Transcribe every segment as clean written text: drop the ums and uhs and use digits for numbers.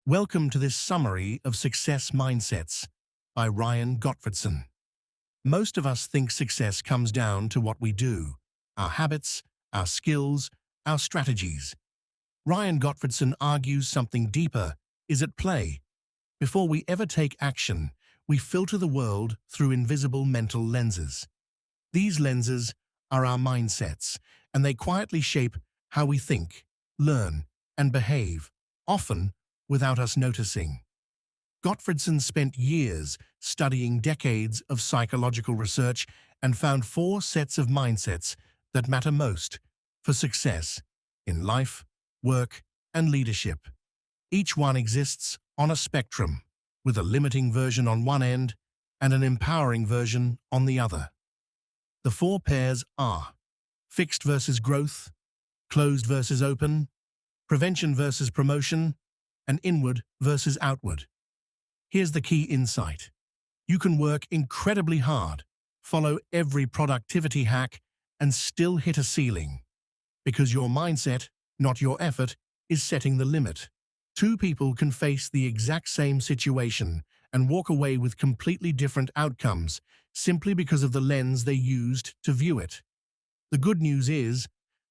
Welcome to this summary of Success Mindsets by Ryan Gottfredson. Most of us think success comes down to what we do, our habits, our skills, our strategies. Ryan Gottfredson argues something deeper is at play. Before we ever take action, we filter the world through invisible mental lenses. These lenses are our mindsets, and they quietly shape how we think, learn, and behave, often without us noticing. Gottfredson spent years studying decades of psychological research and found 4 sets of mindsets that matter most for success in life, work, and leadership. Each one exists on a spectrum, with a limiting version on one end and an empowering version on the other. The 4 pairs are fixed versus growth, closed versus open, prevention versus promotion, and inward versus outward. Here's the key insight. You can work incredibly hard, follow every productivity hack, and still hit a ceiling, because your mindset, not your effort, is setting the limit. 2 people can face the exact same situation and walk away with completely different outcomes simply because of the lens they used to view it. The good news is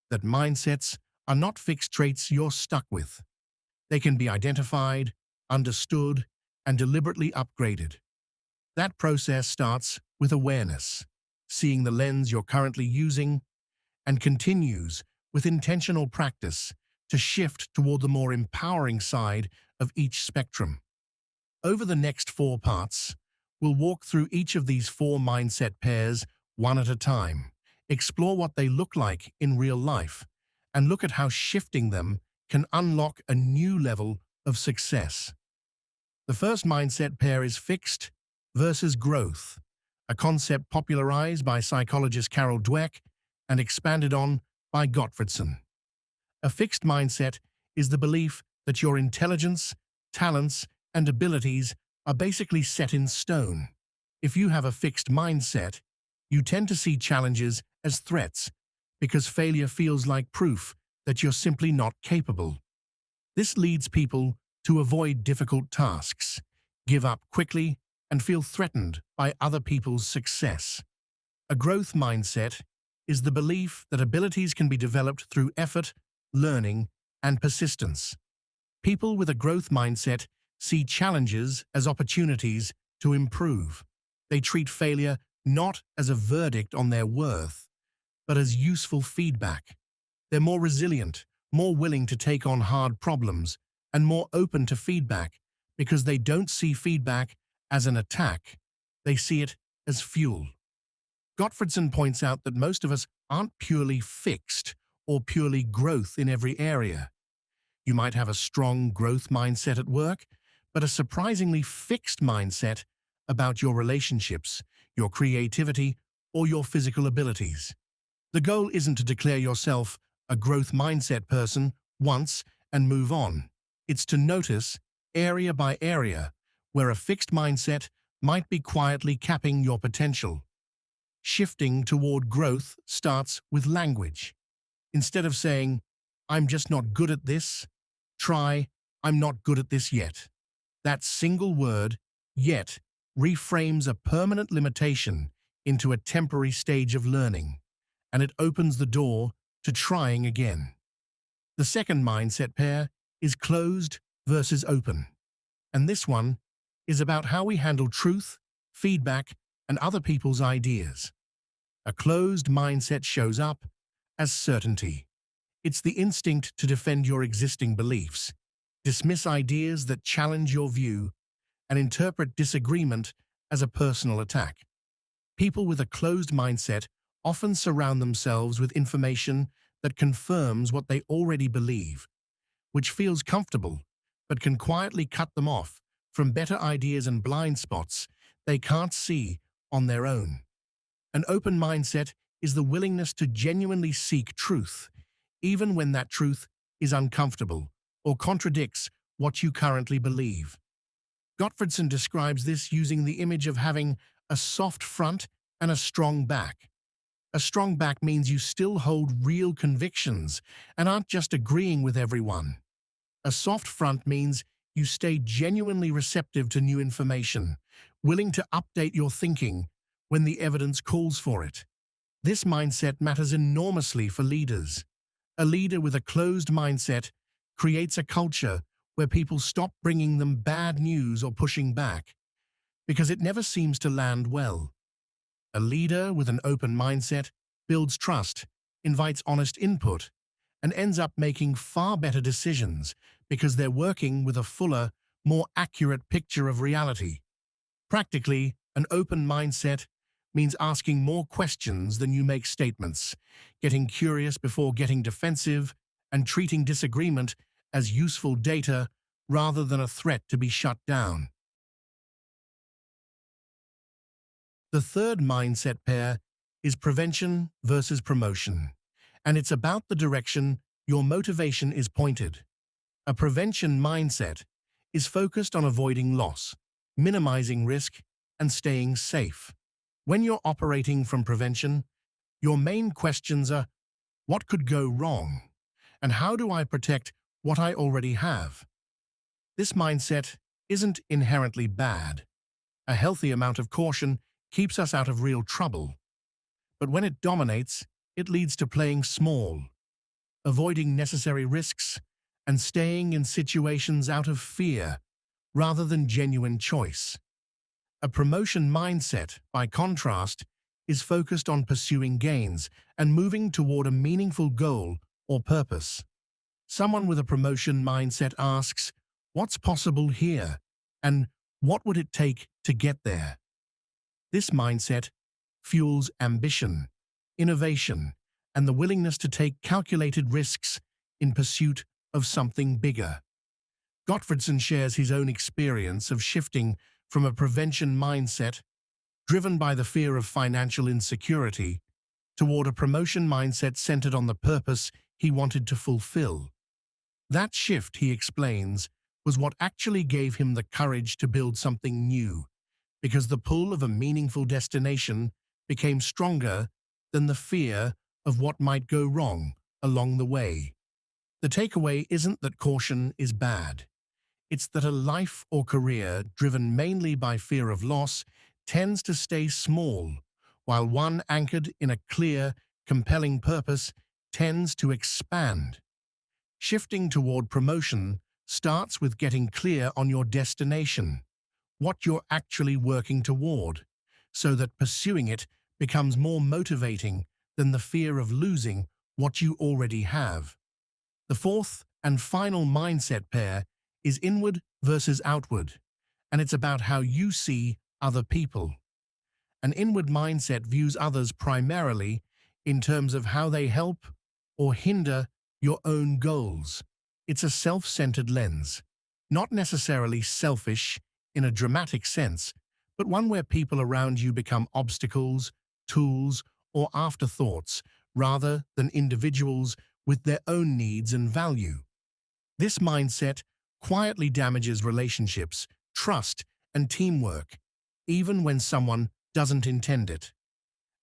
that mindsets are not fixed traits you're stuck with. They can be identified, understood, and deliberately upgraded. That process starts with awareness, seeing the lens you're currently using, and continues with intentional practice to shift toward the more empowering side of each spectrum. Over the next 4 parts, we'll walk through each of these 4 mindset pairs one at a time, explore what they look like in real life, and look at how shifting them can unlock a new level of success. The first mindset pair is fixed versus growth, a concept popularized by psychologist Carol Dweck and expanded on by Gottfredson. A fixed mindset is the belief that your intelligence, talents, and abilities are basically set in stone. If you have a fixed mindset, you tend to see challenges as threats because failure feels like proof that you're simply not capable. This leads people to avoid difficult tasks, give up quickly, and feel threatened by other people's success. A growth mindset is the belief that abilities can be developed through effort, learning, and persistence. People with a growth mindset see challenges as opportunities to improve. They treat failure not as a verdict on their worth, but as useful feedback. They're more resilient, more willing to take on hard problems, and more open to feedback because they don't see feedback as an attack. They see it as fuel. Gottfredson points out that most of us aren't purely fixed or purely growth in every area. You might have a strong growth mindset at work, but a surprisingly fixed mindset about your relationships, your creativity, or your physical abilities. The goal isn't to declare yourself a growth mindset person once and move on. It's to notice, area by area, where a fixed mindset might be quietly capping your potential. Shifting toward growth starts with language. Instead of saying, "I'm just not good at this," try, "I'm not good at this yet." That single word, "yet," reframes a permanent limitation into a temporary stage of learning, and it opens the door to trying again. The second mindset pair is closed versus open, and this one is about how we handle truth, feedback, and other people's ideas. A closed mindset shows up as certainty. It's the instinct to defend your existing beliefs, dismiss ideas that challenge your view, and interpret disagreement as a personal attack. People with a closed mindset often surround themselves with information that confirms what they already believe, which feels comfortable, but can quietly cut them off from better ideas and blind spots they can't see on their own. An open mindset is the willingness to genuinely seek truth, even when that truth is uncomfortable or contradicts what you currently believe. Gottfredson describes this using the image of having a soft front and a strong back. A strong back means you still hold real convictions and aren't just agreeing with everyone. A soft front means you stay genuinely receptive to new information, willing to update your thinking when the evidence calls for it. This mindset matters enormously for leaders. A leader with a closed mindset creates a culture where people stop bringing them bad news or pushing back, because it never seems to land well. A leader with an open mindset builds trust, invites honest input, and ends up making far better decisions because they're working with a fuller, more accurate picture of reality. Practically, an open mindset means asking more questions than you make statements, getting curious before getting defensive, and treating disagreement as useful data rather than a threat to be shut down. The third mindset pair is prevention versus promotion, and it's about the direction your motivation is pointed. A prevention mindset is focused on avoiding loss, minimizing risk, and staying safe. When you're operating from prevention, your main questions are, what could go wrong? And how do I protect what I already have? This mindset isn't inherently bad. A healthy amount of caution keeps us out of real trouble. But when it dominates, it leads to playing small, avoiding necessary risks, and staying in situations out of fear rather than genuine choice. A promotion mindset, by contrast, is focused on pursuing gains and moving toward a meaningful goal or purpose. Someone with a promotion mindset asks, what's possible here? And what would it take to get there? This mindset fuels ambition, innovation, and the willingness to take calculated risks in pursuit of something bigger. Gottfredson shares his own experience of shifting from a prevention mindset, driven by the fear of financial insecurity, toward a promotion mindset centered on the purpose he wanted to fulfill. That shift, he explains, was what actually gave him the courage to build something new, because the pull of a meaningful destination became stronger than the fear of what might go wrong along the way. The takeaway isn't that caution is bad. It's that a life or career driven mainly by fear of loss tends to stay small, while one anchored in a clear, compelling purpose tends to expand. Shifting toward promotion starts with getting clear on your destination, what you're actually working toward, so that pursuing it becomes more motivating than the fear of losing what you already have. The fourth and final mindset pair is inward versus outward, and it's about how you see other people. An inward mindset views others primarily in terms of how they help or hinder your own goals. It's a self-centered lens, not necessarily selfish in a dramatic sense, but one where people around you become obstacles, tools, or afterthoughts rather than individuals with their own needs and value. This mindset quietly damages relationships, trust, and teamwork, even when someone doesn't intend it.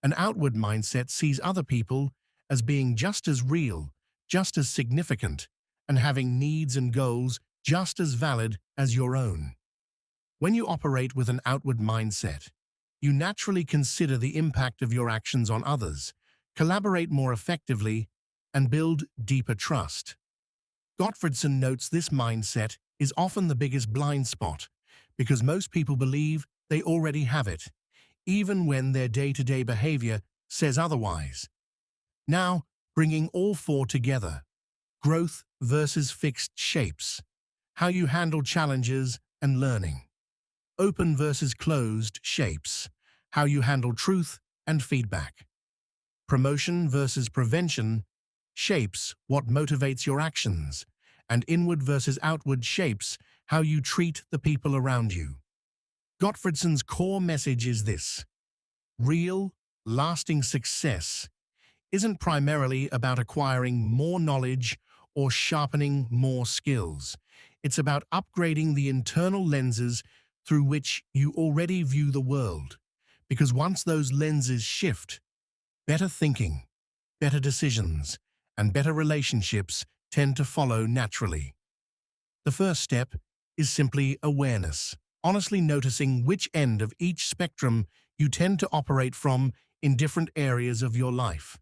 An outward mindset sees other people as being just as real, just as significant, and having needs and goals just as valid as your own. When you operate with an outward mindset, you naturally consider the impact of your actions on others, collaborate more effectively, and build deeper trust. Gottfredson notes this mindset is often the biggest blind spot because most people believe they already have it, even when their day-to-day behavior says otherwise. Now, bringing all four together: growth versus fixed shapes, how you handle challenges and learning; open versus closed shapes, how you handle truth and feedback; promotion versus prevention, shapes what motivates your actions; and inward versus outward shapes how you treat the people around you. Gottfredson's core message is this: real, lasting success isn't primarily about acquiring more knowledge or sharpening more skills. It's about upgrading the internal lenses through which you already view the world. Because once those lenses shift, better thinking, better decisions, and better relationships tend to follow naturally. The first step is simply awareness, honestly noticing which end of each spectrum you tend to operate from in different areas of your life.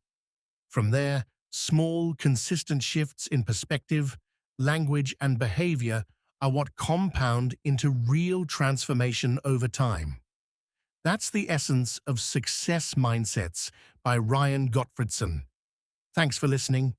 From there, small, consistent shifts in perspective, language, and behavior are what compound into real transformation over time. That's the essence of Success Mindsets by Ryan Gottfredson. Thanks for listening.